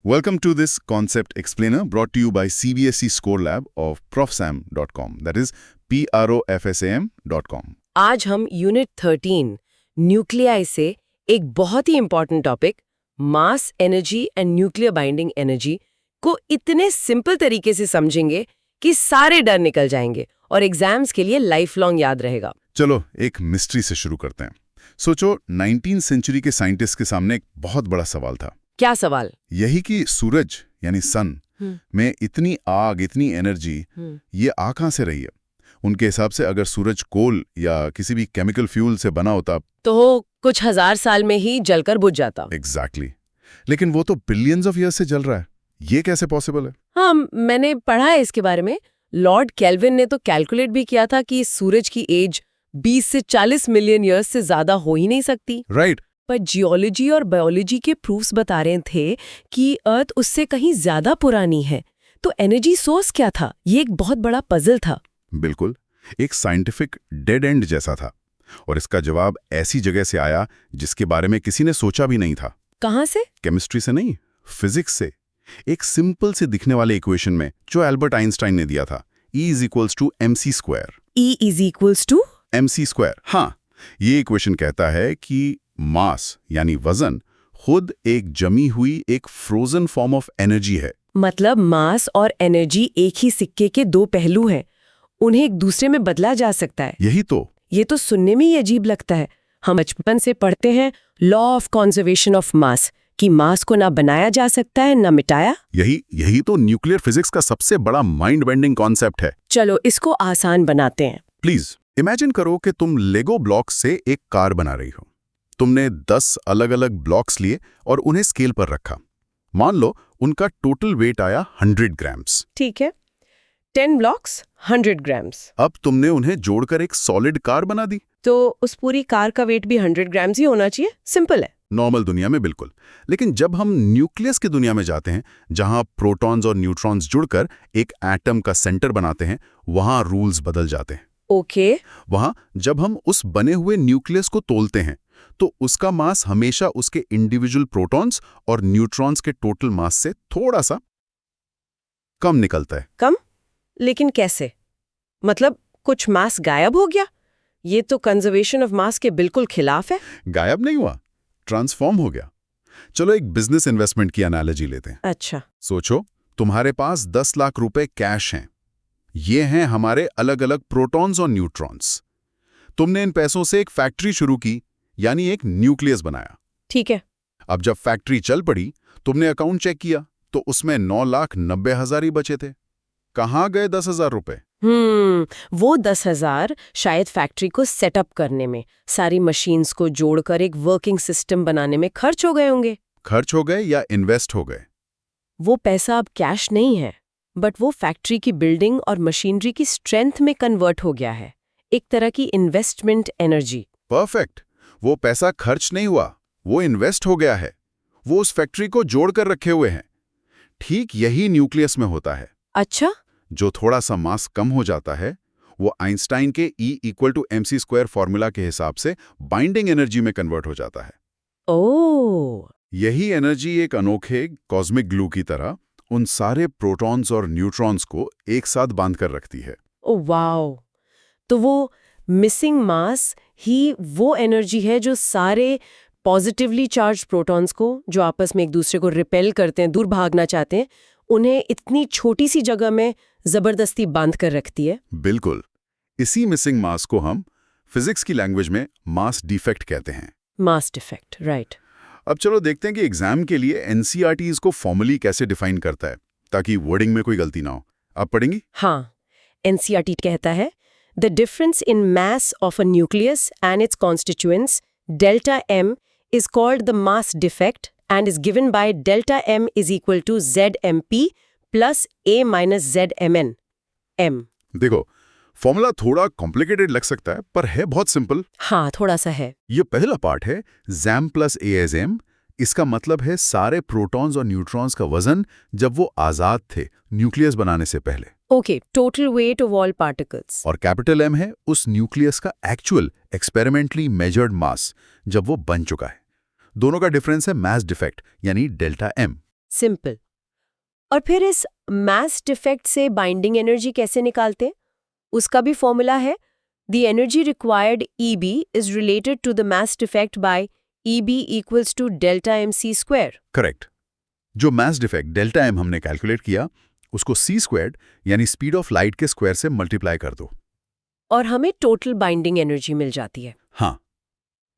Welcome to this concept explainer brought to you by CBSE Score Lab of profsam.com. That is profsam.com. आज हम unit 13 nuclei से एक बहुत ही important topic mass energy and nuclear binding energy को इतने simple तरीके से समझेंगे कि सारे डर निकल जाएंगे और एग्जाम्स के लिए लाइफ लॉन्ग याद रहेगा। चलो एक मिस्ट्री से शुरू करते हैं। सोचो 19वीं सेंचुरी के साइंटिस्ट के सामने एक बहुत बड़ा सवाल था। क्या सवाल? यही कि सूरज यानी सन में इतनी आग, इतनी एनर्जी ये आ कहां से रही है? उनके हिसाब से अगर सूरज कोल या किसी भी केमिकल फ्यूल से बना होता तो कुछ हजार साल में ही जलकर बुझ जाता। एग्जैक्टली। लेकिन वो तो बिलियंस ऑफ ईयर्स से जल रहा है। ये कैसे पॉसिबल है? हाँ, मैंने पढ़ा है इसके बारे में। लॉर्ड केल्विन ने तो कैलकुलेट भी किया था कि सूरज की एज 20 से 40 मिलियन ईयर्स से ज्यादा हो ही नहीं सकती। राइट। पर जियोलॉजी और बायोलॉजी के प्रूफ्स बता रहे थे कि अर्थ उससे कहीं ज्यादा पुरानी है। तो एनर्जी सोर्स क्या था? ये एक बहुत बड़ा पजल था। बिल्कुल, एक साइंटिफिक डेड एंड जैसा था। और इसका जवाब ऐसी जगह से आया जिसके बारे में किसी ने सोचा भी नहीं था। कहाँ से? केमिस्ट्री से नहीं, फिजिक्स से। एक सिंपल से दिखने वाले इक्वेशन में जो एल्बर्ट आइंस्टाइन ने दिया था, E = mc²। E = mc²। हाँ, ये इक्वेशन कहता है कि मास यानी वजन खुद एक जमी हुई एक फ्रोजन फॉर्म ऑफ एनर्जी है। मतलब मास और एनर्जी एक ही सिक्के के दो पहलू हैं। उन्हें एक दूसरे में बदला जा सकता है। यही तो। ये तो सुनने में ही अजीब लगता है। हम बचपन से पढ़ते हैं law of conservation of mass, कि मास को ना बनाया जा सकता है ना मिटाया। यही तो न्यूक्लियर फिजिक्स का सबसे बड़ा माइंड बेंडिंग कॉन्सेप्ट है। चलो इसको आसान बनाते हैं। प्लीज इमेजिन करो कि तुम लेगो ब्लॉक्स से एक कार बना रही हो। तुमने 10 अलग अलग ब्लॉक्स लिए और उन्हें स्केल पर रखा। मान लो उनका टोटल वेट आया 100 ग्राम्स। ठीक है, 10 ब्लॉक्स 100 ग्राम्स। अब तुमने उन्हें जोड़कर एक सॉलिड कार बना दी। तो उस पूरी कार का वेट भी 100 ग्राम्स ही होना चाहिए। सिंपल है। नॉर्मल दुनिया में बिल्कुल। लेकिन जब हम न्यूक्लियस की दुनिया में जाते हैं, जहां प्रोटॉन्स और न्यूट्रॉन्स जुड़कर एक एटम का सेंटर बनाते हैं, वहां रूल्स बदल जाते हैं। ओके। वहां जब हम उस बने हुए न्यूक्लियस को तोलते हैं तो उसका मास हमेशा उसके इंडिविजुअल प्रोटॉन्स और न्यूट्रॉन्स के टोटल मास से थोड़ा सा कम निकलता है। कम? लेकिन कैसे? मतलब कुछ मास गायब हो गया? ये तो कंजर्वेशन ऑफ मास के बिल्कुल खिलाफ है। गायब नहीं हुआ, ट्रांसफॉर्म हो गया। चलो एक बिजनेस इन्वेस्टमेंट की एनालॉजी लेते हैं। अच्छा। सोचो तुम्हारे पास 10 लाख रुपए कैश हैं। ये हैं हमारे अलग अलग प्रोटॉन्स और न्यूट्रॉन्स। तुमने इन पैसों से एक फैक्ट्री शुरू की, यानी एक न्यूक्लियस बनाया। ठीक है। अब जब फैक्ट्री चल पड़ी, तुमने अकाउंट चेक किया तो उसमें 9,90,000 ही बचे थे। कहाँ गए 10,000 रुपए? वो 10,000 शायद फैक्ट्री को सेटअप करने में, सारी मशीन्स को जोड़कर एक वर्किंग सिस्टम बनाने में खर्च हो गए होंगे। खर्च हो गए या इन्वेस्ट हो गए? वो पैसा अब कैश नहीं है, बट वो फैक्ट्री की बिल्डिंग और मशीनरी की स्ट्रेंथ में कन्वर्ट हो गया है। एक तरह की इन्वेस्टमेंट एनर्जी। परफेक्ट। वो पैसा खर्च नहीं हुआ, वो इन्वेस्ट हो गया है। वो उस फैक्ट्री को जोड़कर रखे हुए हैं। ठीक यही न्यूक्लियस में होता है। अच्छा। जो थोड़ा सा मास कम हो जाता है, वो आइंस्टाइन के E = mc² फॉर्मूला के हिसाब से बाइंडिंग एनर्जी में कन्वर्ट हो जाता है। ओह। यही एनर्जी एक अनोखे कॉस्मिक ग्लू की तरह उन सारे प्रोटॉन्स और न्यूट्रॉन्स को एक साथ बांध कर रखती है। Oh wow. तो वो मिसिंग मास ही वो एनर्जी है जो सारे पॉजिटिवली चार्ज प्रोटॉन्स को, जो आपस में एक दूसरे को रिपेल करते हैं, दूर भागना चाहते हैं, उन्हें इतनी छोटी सी जगह में जबरदस्ती बांध कर रखती है। बिल्कुल। इसी मिसिंग मास को हम फिजिक्स की लैंग्वेज में मास डिफेक्ट कहते हैं। Mass defect, right. अब चलो देखते हैं कि एग्जाम के लिए एनसीईआरटी इसको फॉर्मली कैसे डिफाइन करता है, ताकि वर्डिंग में कोई गलती ना हो। आप पढ़ेंगी? हाँ, एनसीईआरटी कहता है the difference in mass of a nucleus and it's constituents delta m is called the mass defect and is given by delta m is equal to zmp plus a minus zmn m। देखो, formula थोड़ा complicated लग सकता है, पर है बहुत simple. हाँ, थोड़ा सा है। ये पहला पार्ट है zam plus a as m। इसका मतलब है सारे प्रोटॉन्स और न्यूट्रॉन्स का वजन जब वो आजाद थे न्यूक्लियस बनाने से पहले। Okay, total weight of all particles. और कैपिटल M है उस न्यूक्लियस का एक्चुअल एक्सपेरिमेंटली मेजर्ड मास जब वो बन चुका है। दोनों का डिफरेंस है मास डिफेक्ट यानी डेल्टा M। सिंपल। और फिर इस मास डिफेक्ट से बाइंडिंग एनर्जी कैसे निकालते? उसका भी फॉर्मूला है। The energy required EB is related to the mass defect by EB equals to delta mc²। Correct. जो मास डिफेक्ट डेल्टा m हमने कैलकुलेट किया, उसको c² यानी स्पीड ऑफ लाइट के स्क्वायर से मल्टीप्लाई कर दो, और हमें टोटल बाइंडिंग एनर्जी मिल जाती है। हाँ,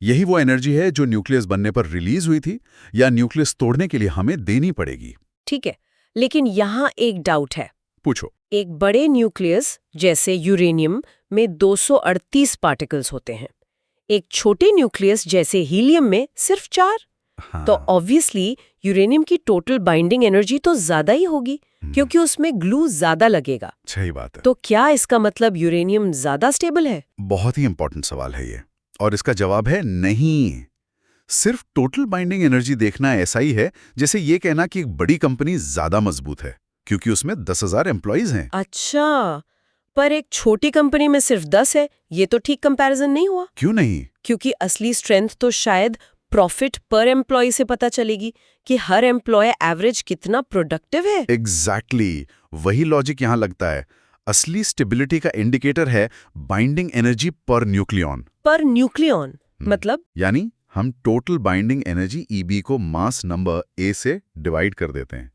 यही वो एनर्जी है जो न्यूक्लियस बनने पर रिलीज हुई थी या न्यूक्लियस तोड़ने के लिए हमें देनी पड़ेगी। ठीक है, लेकिन यहाँ एक डाउट है। पूछो। एक बड़े न्यूक्लियस जैसे यूरेनियम में 238 पार्टिकल्स होते हैं, एक छोटे न्यूक्लियस जैसे हीलियम में सिर्फ 4। हाँ। तो ऑब्वियसली यूरेनियम की टोटल बाइंडिंग एनर्जी तो ज्यादा ही होगी, क्योंकि उसमें ग्लू ज्यादा लगेगा। सही बात है। तो क्या इसका मतलब यूरेनियम ज्यादा स्टेबल है? बहुत ही इंपॉर्टेंट सवाल है ये, और इसका जवाब है नहीं। सिर्फ टोटल बाइंडिंग एनर्जी देखना ऐसा ही है जैसे ये कहना कि एक बड़ी कंपनी ज्यादा मजबूत है क्योंकि उसमें 10,000 एम्प्लॉइज हैं। अच्छा, पर एक छोटी कंपनी में सिर्फ 10 है, ये तो ठीक कंपैरिजन नहीं हुआ। क्यों नहीं? क्योंकि असली स्ट्रेंथ तो शायद प्रॉफिट पर एम्प्लॉय से पता चलेगी कि हर एम्प्लॉय एवरेज कितना प्रोडक्टिव है। एग्जैक्टली, वही लॉजिक यहाँ लगता है। असली स्टेबिलिटी का इंडिकेटर है binding energy per nucleon. Per nucleon मतलब? यानी हम टोटल बाइंडिंग एनर्जी EB को मास नंबर A से डिवाइड कर देते हैं।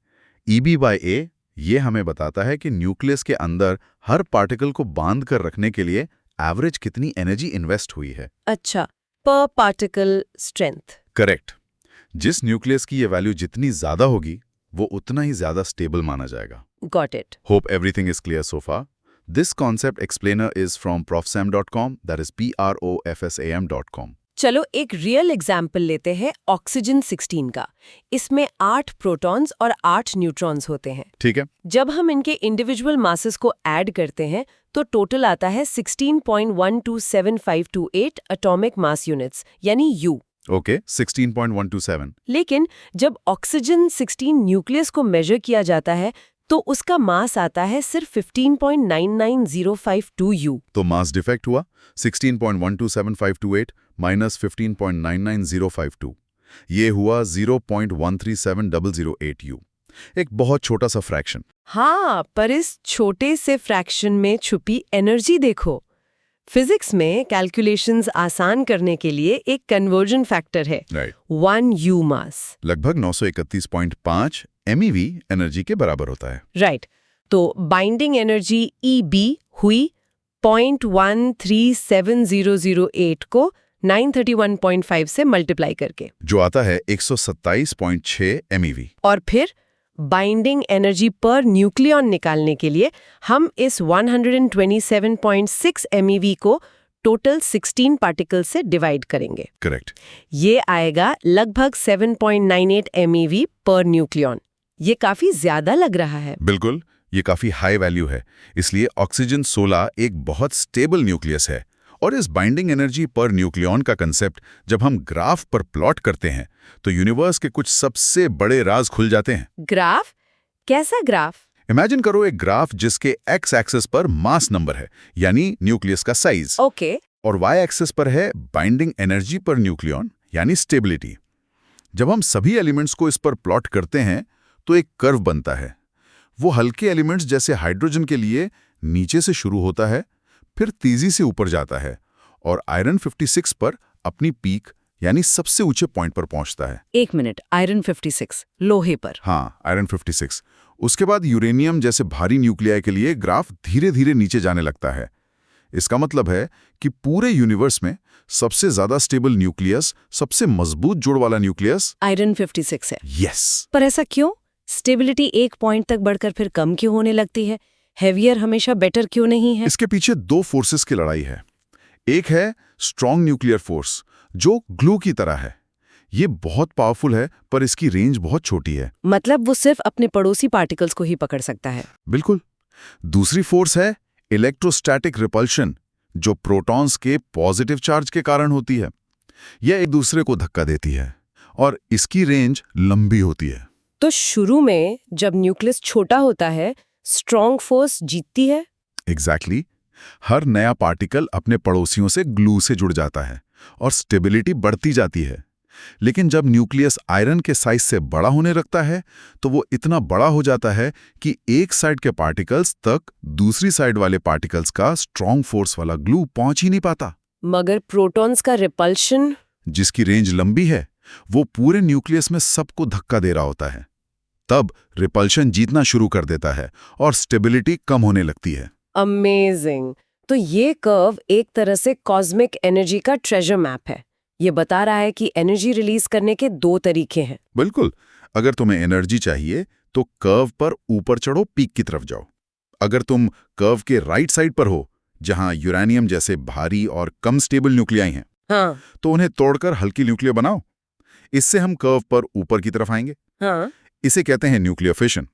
EB/A ये हमें बताता है कि न्यूक्लियस के अंदर हर पार्टिकल को बांध कर रखने के लिए एवरेज कितनी एनर्जी इन्वेस्ट हुई है। अच्छा, पर पार्टिकल स्ट्रेंथ। करेक्ट। जिस न्यूक्लियस की ये वैल्यू जितनी ज्यादा होगी वो उतना ही ज्यादा स्टेबल माना जाएगा। Got it. Hope everything is clear so far. This concept explainer is from profsam.com, that is profsam.com. चलो एक रियल एग्जाम्पल लेते हैं ऑक्सीजन 16 का। इसमें 8 प्रोटॉन्स और 8 न्यूट्रॉन्स होते हैं। ठीक है। जब हम इनके इंडिविजुअल मासेस को ऐड करते हैं तो टोटल आता है 16.127528 एटॉमिक मास यूनिट्स यानी U। ओके, 16.127। लेकिन जब ऑक्सीजन 16 न्यूक्लियस को मेजर किया जाता है तो उसका मास आता है सिर्फ 15.99052 U। तो मास डिफेक्ट हुआ 16.127528 माइनस 15.99052। ये हुआ 0.137008 U। एक बहुत छोटा सा फ्रैक्शन। हाँ, पर इस छोटे से फ्रैक्शन में छुपी एनर्जी देखो। फिजिक्स में कैलकुलेशंस आसान करने के लिए एक कन्वर्जन फैक्टर है, राइट। 1 U मास। लगभग 931.5 MeV एनर्जी के बराबर होता है। राइट। तो बाइंडिंग एनर्जी EB हुई 0.137008 को 931.5 से मल्टीप्लाई करके, जो आता है 127.6 MeV। और फिर बाइंडिंग एनर्जी पर न्यूक्लियन निकालने के लिए हम इस 127.6 MeV को टोटल 16 पार्टिकल से डिवाइड करेंगे। करेक्ट। ये आएगा लगभग 7.98 MeV पर न्यूक्लियन। ये काफी ज्यादा लग रहा है। बिल्कुल, ये काफी हाई वैल्यू है। इसलिए ऑक्सीजन 16 एक बहुत स्टेबल न्यूक्लियस है। और इस बाइंडिंग एनर्जी पर न्यूक्लियन का कंसेप्ट जब हम ग्राफ पर प्लॉट करते हैं तो यूनिवर्स के कुछ सबसे बड़े राज खुल जाते हैं। ग्राफ? कैसा ग्राफ? इमेजिन करो एक ग्राफ जिसके एक्स एक्सिस पर मास नंबर है, यानी न्यूक्लियस का साइज। ओके। और वाई एक्सिस पर है बाइंडिंग एनर्जी पर न्यूक्लियन, यानी स्टेबिलिटी। जब हम सभी एलिमेंट्स को इस पर प्लॉट करते हैं तो एक कर्व बनता है। वो हल्के एलिमेंट्स जैसे हाइड्रोजन के लिए नीचे से शुरू होता है, फिर तेजी से ऊपर जाता है और आयरन 56 पर अपनी पीक यानी सबसे ऊंचे पॉइंट पर पहुंचता है। एक मिनट, आयरन 56 लोहे पर? हाँ, आयरन 56। उसके बाद यूरेनियम जैसे भारी न्यूक्लियाई के लिए ग्राफ धीरे धीरे नीचे जाने लगता है। इसका मतलब है कि पूरे यूनिवर्स में सबसे ज्यादा स्टेबल न्यूक्लियस, सबसे मजबूत जोड़ वाला न्यूक्लियस आयरन 56 है। यस। पर ऐसा क्यों? स्टेबिलिटी एक पॉइंट तक बढ़कर फिर कम क्यों होने लगती है? हेवियर हमेशा बेटर क्यों नहीं है? इसके पीछे दो फोर्सेस की लड़ाई है। एक है स्ट्रॉन्ग न्यूक्लियर फोर्स जो ग्लू की तरह है। ये बहुत पावरफुल है पर इसकी रेंज बहुत छोटी है। मतलब वो सिर्फ अपने पड़ोसी पार्टिकल्स को ही पकड़ सकता है। बिल्कुल। दूसरी फोर्स है इलेक्ट्रोस्टैटिक रिपल्शन, जो प्रोटॉन्स के पॉजिटिव चार्ज के कारण होती है। यह एक दूसरे को धक्का देती है और इसकी रेंज लंबी होती है। तो शुरू में जब न्यूक्लियस छोटा होता है, स्ट्रॉन्ग फोर्स जीतती है। एग्जैक्टली। हर नया पार्टिकल अपने पड़ोसियों से ग्लू से जुड़ जाता है और स्टेबिलिटी बढ़ती जाती है। लेकिन जब न्यूक्लियस आयरन के साइज से बड़ा होने लगता है तो वो इतना बड़ा हो जाता है कि एक साइड के पार्टिकल्स तक दूसरी साइड वाले पार्टिकल्स का स्ट्रॉन्ग फोर्स वाला ग्लू पहुंच ही नहीं पाता। मगर प्रोटॉन्स का रिपल्शन, जिसकी रेंज लंबी है, वो पूरे न्यूक्लियस में सबको धक्का दे रहा होता है। तब रिपल्शन जीतना शुरू कर देता है और स्टेबिलिटी कम होने लगती है। अमेजिंग। तो ये कर्व एक तरह से कॉस्मिक एनर्जी का ट्रेजर मैप है। ये बता रहा है कि एनर्जी रिलीज करने के 2 तरीके हैं। बिल्कुल। अगर तुम्हें एनर्जी चाहिए तो कर्व पर ऊपर चढ़ो, पीक की तरफ जाओ। अगर तुम कर्व के राइट साइड पर हो, जहां यूरेनियम जैसे भारी और कम स्टेबल न्यूक्लियाई हैं, हाँ। तो उन्हें तोड़कर हल्की न्यूक्लियर बनाओ। इससे हम कर्व पर ऊपर की तरफ आएंगे। हाँ। इसे कहते हैं न्यूक्लियर फिशन।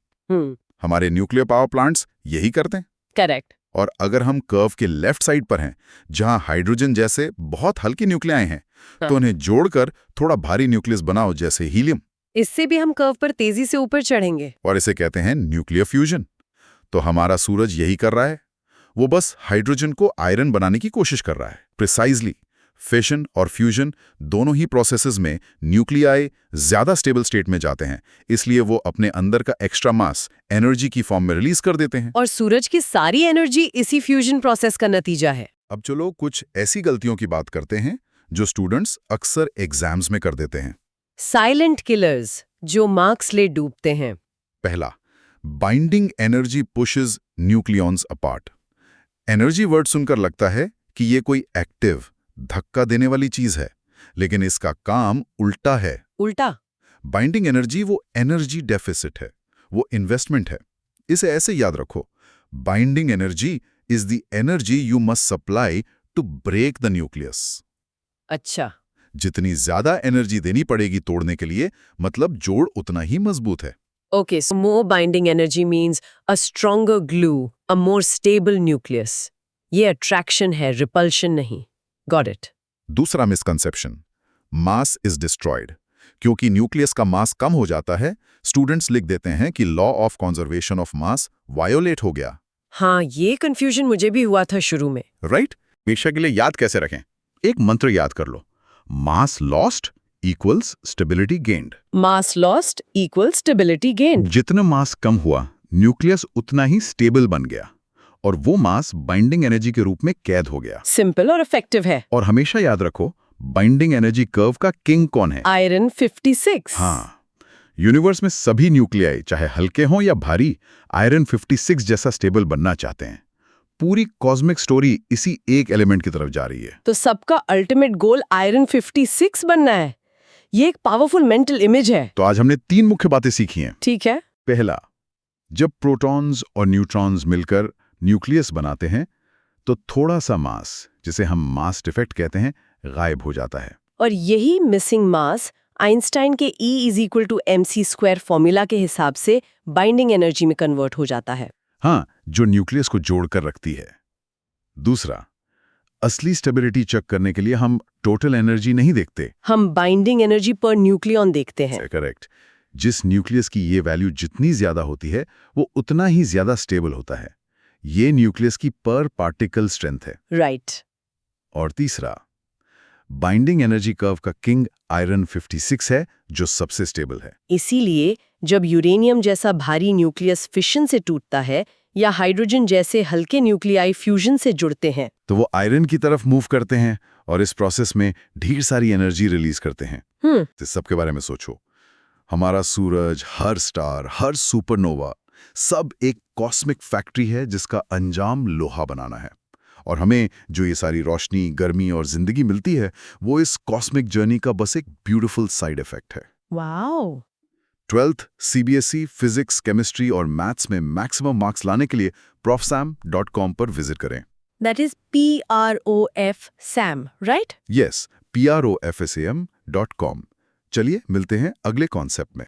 हमारे न्यूक्लियर पावर प्लांट्स यही करते हैं। करेक्ट। और अगर हम कर्व के लेफ्ट साइड पर हैं, जहां हाइड्रोजन जैसे बहुत हल्की न्यूक्लियाई हैं, तो उन्हें जोड़कर थोड़ा भारी न्यूक्लियस बनाओ, जैसे हीलियम। इससे भी हम कर्व पर तेजी से ऊपर चढ़ेंगे। और इसे कहते हैं न्यूक्लियर फ्यूजन। तो हमारा सूरज यही कर रहा है। वो बस हाइड्रोजन को आयरन बनाने की कोशिश कर रहा है। प्रिसाइजली फिशन और फ्यूजन दोनों ही प्रोसेसेस में न्यूक्लियाई ज्यादा स्टेबल स्टेट में जाते हैं, इसलिए वो अपने अंदर का एक्स्ट्रा मास एनर्जी की फॉर्म में रिलीज कर देते हैं। और सूरज की सारी एनर्जी इसी फ्यूजन प्रोसेस का नतीजा है। अब चलो कुछ ऐसी गलतियों की बात करते हैं जो स्टूडेंट्स अक्सर एग्जाम्स में कर देते हैं। साइलेंट किलर्स जो मार्क्स ले डूबते हैं। पहला, binding energy pushes nucleons apart. Energy word सुनकर लगता है कि ये कोई एक्टिव, धक्का देने वाली चीज है, लेकिन इसका काम उल्टा है। उल्टा? बाइंडिंग एनर्जी वो एनर्जी डेफिसिट है, वो इन्वेस्टमेंट है। इसे ऐसे याद रखो, binding energy is the energy you must supply to break the nucleus. अच्छा। जितनी ज्यादा एनर्जी देनी पड़ेगी तोड़ने के लिए, मतलब जोड़ उतना ही मजबूत है। Okay, so more binding energy means a stronger glue, a more stable nucleus. ये attraction है, repulsion नहीं। Got it. दूसरा मिसकंसेप्शन, मास इज डिस्ट्रॉयड। क्योंकि न्यूक्लियस का मास कम हो जाता है, स्टूडेंट्स लिख देते हैं कि law of conservation of mass violet हो गया। हाँ, ये कंफ्यूजन मुझे भी हुआ था शुरू में। राइट? हमेशा के लिए याद कैसे रखें? एक मंत्र याद कर लो, मास लॉस्ट इक्वल्स स्टेबिलिटी गेन्ड। मास लॉस्ट इक्वल स्टेबिलिटी गेन। जितना मास कम हुआ, न्यूक्लियस उतना ही स्टेबल बन गया, और वो मास बाइंडिंग एनर्जी के रूप में कैद हो गया। सिंपल और इफेक्टिव है। और हमेशा याद रखो, बाइंडिंग एनर्जी कर्व का किंग कौन है? आयरन 56। हाँ, यूनिवर्स में सभी न्यूक्लियाई, चाहे हल्के हों या भारी, आयरन 56 जैसा स्टेबल बनना चाहते हैं। पूरी कॉस्मिक स्टोरी इसी एक एलिमेंट की तरफ जा रही है। तो सबका अल्टीमेट गोल आयरन 56 बनना है। ये एक पावरफुल मेंटल इमेज है। तो आज हमने 3 मुख्य बातें सीखी हैं। ठीक है। पहला, जब प्रोटॉन्स और न्यूट्रॉन्स मिलकर न्यूक्लियस बनाते हैं, तो थोड़ा सा मास, जिसे हम मास डिफेक्ट कहते हैं, गायब हो जाता है। और यही मिसिंग मास आइंस्टाइन के E=mc² फॉर्मूला के हिसाब से बाइंडिंग एनर्जी में कन्वर्ट हो जाता है। हाँ, जो न्यूक्लियस को जोड़कर रखती है। दूसरा, असली स्टेबिलिटी चेक करने के लिए हम टोटल एनर्जी नहीं देखते, हम बाइंडिंग एनर्जी पर न्यूक्लियॉन देखते हैं। करेक्ट। जिस न्यूक्लियस की ये वैल्यू जितनी ज्यादा होती है, वो उतना ही ज्यादा स्टेबल होता है। ये न्यूक्लियस की पर पार्टिकल स्ट्रेंथ है। राइट। और तीसरा, बाइंडिंग एनर्जी कर्व का किंग आयरन 56 है, जो सबसे स्टेबल है। इसीलिए जब यूरेनियम जैसा भारी न्यूक्लियस फिशन से टूटता है या हाइड्रोजन जैसे हल्के न्यूक्लियाई फ्यूजन से जुड़ते हैं, तो वो आयरन की तरफ मूव करते हैं और इस प्रोसेस में ढेर सारी एनर्जी रिलीज करते हैं। इस सब के बारे में सोचो, हमारा सूरज, हर स्टार, हर सुपरनोवा, सब एक कॉस्मिक फैक्ट्री है जिसका अंजाम लोहा बनाना है। और हमें जो ये सारी रोशनी, गर्मी और जिंदगी मिलती है, वो इस कॉस्मिक जर्नी का बस एक ब्यूटीफुल साइड इफेक्ट है। Wow. 12th CBSE physics, chemistry और मैथ्स में मैक्सिमम मार्क्स लाने के लिए profsam.com पर विजिट करें। That is PROF SAM, right? Yes, PROFSAM.com। चलिए मिलते हैं अगले कॉन्सेप्ट में।